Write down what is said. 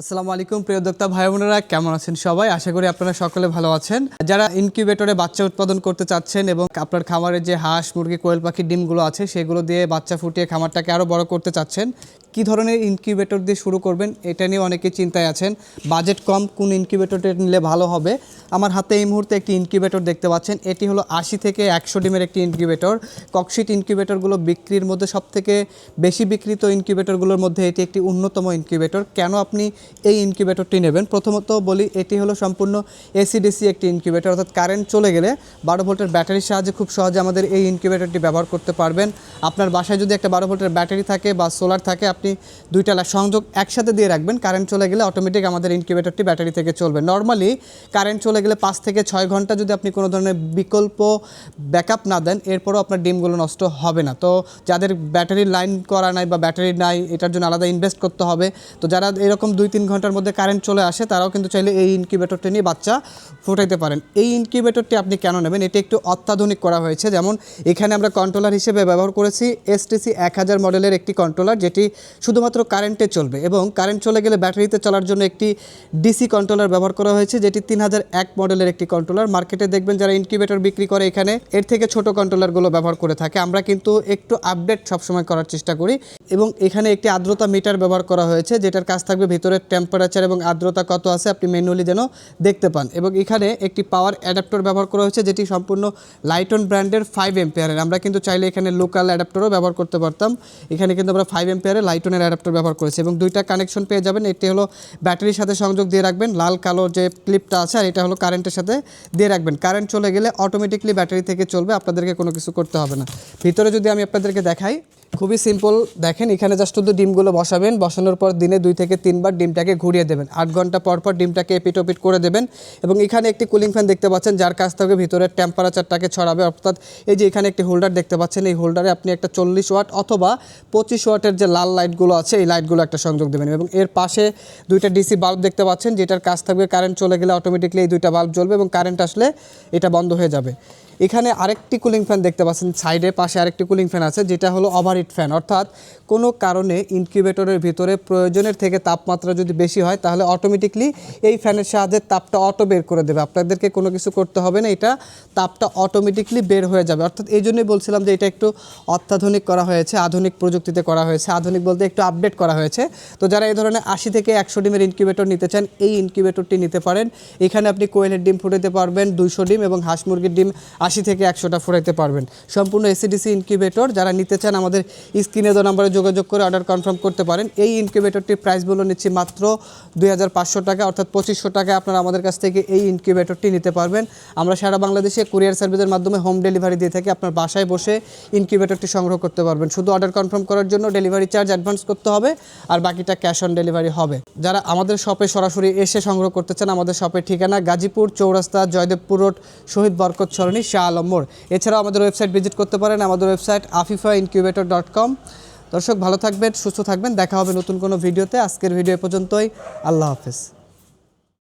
আসসালামু আলাইকুম প্রিয় উদ্যোক্তা ভাই বোনেরা, কেমন আছেন সবাই? আশা করি আপনারা সকলে ভালো আছেন। যারা ইনকিউবেটরে বাচ্চা উৎপাদন করতে চাচ্ছেন এবং আপনার খামারে যে হাঁস মুরগি কোয়েল পাখির ডিমগুলো আছে সেগুলো দিয়ে বাচ্চা ফুটিয়ে খামারটাকে আরও বড় করতে চাচ্ছেন, কী ধরনের ইনকিউবেটর দিয়ে শুরু করবেন এটা নিয়ে অনেকে চিন্তায় আছেন। বাজেট কম, কোন ইনকিউবেটরটা নিলে ভালো হবে? আমার হাতে এই মুহূর্তে একটি ইনকিউবেটর দেখতে পাচ্ছেন। এটি হলো 80 থেকে 100 ডিমের একটি ইনকিউবেটর। ককশিট ইনকিউবেটরগুলো বিক্রির মধ্যে সবথেকে বেশি বিক্রিত ইনকিউবেটরগুলোর মধ্যে এটি একটি অন্যতম ইনকিউবেটর। কেন আপনি এই ইনকিউবেটরটি নেবেন? প্রথমত বলি, এটি হলো সম্পূর্ণ এসিডিসি একটি ইনকিউবেটর, অর্থাৎ কারেন্ট চলে গেলে 12 ভোল্টের ব্যাটারির সাহায্যে খুব সহজে আমাদের এই ইনকিউবেটরটি ব্যবহার করতে পারবেন। আপনার বাসায় যদি একটা 12 ভোল্টের ব্যাটারি থাকে বা সোলার থাকে, আপনি দুইটা সংযোগ একসাথে দিয়ে রাখবেন। কারেন্ট চলে গেলে অটোমেটিক আমাদের ইনকিউবেটরটি ব্যাটারি থেকে চলবে। নর্মালি কারেন্ট চলে গেলে 5 থেকে 6 ঘন্টা যদি আপনি কোনো ধরনের বিকল্প ব্যাকআপ না দেন, এরপরও আপনার ডিমগুলো নষ্ট হবে না। তো যাদের ব্যাটারির লাইন করা নাই বা ব্যাটারি নাই, এটার জন্য আলাদা ইনভেস্ট করতে হবে। তো যারা এরকম 2-3 ঘন্টার মধ্যে কারেন্ট চলে আসে, তারাও কিন্তু চাইলে এই ইনকিউবেটরটি নিয়ে বাচ্চা ফুটাইতে পারেন। এই ইনকিউবেটরটি আপনি কেন নেবেন? এটি একটু অত্যাধুনিক করা হয়েছে। যেমন এখানে আমরা কন্ট্রোলার হিসেবে ব্যবহার করেছি এসটিসি 1000 মডেলের একটি কন্ট্রোলার, যেটি শুধুমাত্র কারেন্টে চলবে, এবং কারেন্ট চলে গেলে ব্যাটারিতে চলার জন্য একটি ডিসি কন্ট্রোলার ব্যবহার করা হয়েছে, যেটি 3001 মডেলের একটি কন্ট্রোলার। মার্কেটে দেখবেন যারা ইনকিউবেটর বিক্রি করে এখানে এর থেকে ছোট কন্ট্রোলারগুলো ব্যবহার করে থাকে। আমরা কিন্তু একটু আপডেট সবসময় করার চেষ্টা করি, এবং এখানে একটি আর্দ্রতা মিটার ব্যবহার করা হয়েছে, যেটার কাজ থাকবে ভিতরের টেম্পারেচার এবং আর্দ্রতা কত আছে আপনি ম্যানুয়ালি যেন দেখতে পান। এবং এখানে একটি পাওয়ার অ্যাডাপ্টার ব্যবহার করা হয়েছে, যেটি সম্পূর্ণ লাইটন ব্র্যান্ডের 5 এম্পিয়ারের। আমরা কিন্তু চাইলে এখানে লোকাল অ্যাডাপ্টারও ব্যবহার করতে পারতাম। এখানে কিন্তু আমরা 5 এম্পিয়ারের লাইটনের অ্যাডাপ্টার ব্যবহার করেছি, এবং দুইটা কানেকশন পেয়ে যাবেন। এটি হলো ব্যাটারির সাথে সংযোগ দিয়ে রাখবেন, লাল কালো যে ক্লিপটা আছে, আর এটা হলো কারেন্টের সাথে দিয়ে রাখবেন। কারেন্ট চলে গেলে অটোমেটিকলি ব্যাটারি থেকে চলবে, আপনাদেরকে কোনো কিছু করতে হবে না। ভিতরে যদি আমি আপনাদেরকে দেখাই, খুবই সিম্পল। দেখেন, এখানে জাস্ট শুধু ডিমগুলো বসাবেন, বসানোর পর দিনে 2 থেকে 3 বার ডিমটাকে ঘুরিয়ে দেবেন। 8 ঘন্টা পর পর ডিমটাকে এপিট করে দেবেন। এবং এখানে একটি কুলিং ফ্যান দেখতে পাচ্ছেন, যার কাছ থেকে ভিতরের টেম্পারেচারটাকে ছড়াবে। অর্থাৎ এই যে এখানে একটি হোল্ডার দেখতে পাচ্ছেন, এই হোল্ডারে আপনি একটা 40 ওয়াট অথবা 25 ওয়াটের যে লাল লাইটগুলো আছে, এই লাইটগুলো একটা সংযোগ দেবেন। এবং এর পাশে দুইটা ডিসি বাল্ব দেখতে পাচ্ছেন, যেটার কাজ থাকবে কারেন্ট চলে গেলে অটোমেটিকলি এই দুইটা বাল্ব জ্বলবে, এবং কারেন্ট আসলে এটা বন্ধ হয়ে যাবে। এখানে আরেকটি কুলিং ফ্যান দেখতে পাচ্ছেন, সাইডে পাশে আরেকটি কুলিং ফ্যান আছে, যেটা হলো ওভারহিট ফ্যান। অর্থাৎ কোনো কারণে ইনকিউবেটরের ভিতরে প্রয়োজনের থেকে তাপমাত্রা যদি বেশি হয়, তাহলে অটোমেটিকলি এই ফ্যানের সাহায্যে তাপটা অটো বের করে দেবে। আপনাদেরকে কোনো কিছু করতে হবে না, এটা তাপটা অটোমেটিকলি বের হয়ে যাবে। অর্থাৎ এই জন্যই বলছিলাম যে এটা একটু অত্যাধুনিক করা হয়েছে, আধুনিক প্রযুক্তিতে করা হয়েছে। আধুনিক বলতে একটু আপডেট করা হয়েছে। তো যারা এই ধরনের 80 থেকে 100 ডিমের ইনকিউবেটর নিতে চান, এই ইনকিউবেটরটি নিতে পারেন। এখানে আপনি কোয়েলের ডিম ফুটাতে পারবেন 200 ডিম, এবং হাঁস মুরগির ডিম 80 থেকে 100টা ফুটাইতে পারবেন। সম্পূর্ণ এসিডিসি ইনকিউবেটর। যারা নিতে চান আমাদের স্ক্রিনে দেওয়া নম্বরে যোগাযোগ করে অর্ডার কনফার্ম করতে পারেন। এই ইনকিউবেটরটির প্রাইস বলে নিচ্ছি মাত্র 2500 টাকা, অর্থাৎ 2500 টাকায় আপনারা আমাদের কাছ থেকে এই ইনকিউবেটরটি নিতে পারবেন। আমরা সারা বাংলাদেশে কুরিয়ার সার্ভিসের মাধ্যমে হোম ডেলিভারি দিয়ে থাকি। আপনার বাসায় বসে ইনকিউবেটরটি সংগ্রহ করতে পারবেন। শুধু অর্ডার কনফার্ম করার জন্য ডেলিভারি চার্জ অ্যাডভান্স করতে হবে, আর বাকিটা ক্যাশ অন ডেলিভারি হবে। যারা আমাদের শপে সরাসরি এসে সংগ্রহ করতে চান, আমাদের শপের ঠিকানা গাজীপুর চৌরাস্তা, জয়দেবপুর রোড, শহীদ বরকত সরণি, শাহ আলম মোড়। এছাড়াও আমাদের ওয়েবসাইট ভিজিট করতে পারেন, আমাদের ওয়েবসাইট afifaincubator.com। দর্শক ভালো থাকবেন, সুস্থ থাকবেন, দেখা হবে নতুন কোনো ভিডিওতে। আজকের ভিডিও পর্যন্তই, আল্লাহ হাফেজ।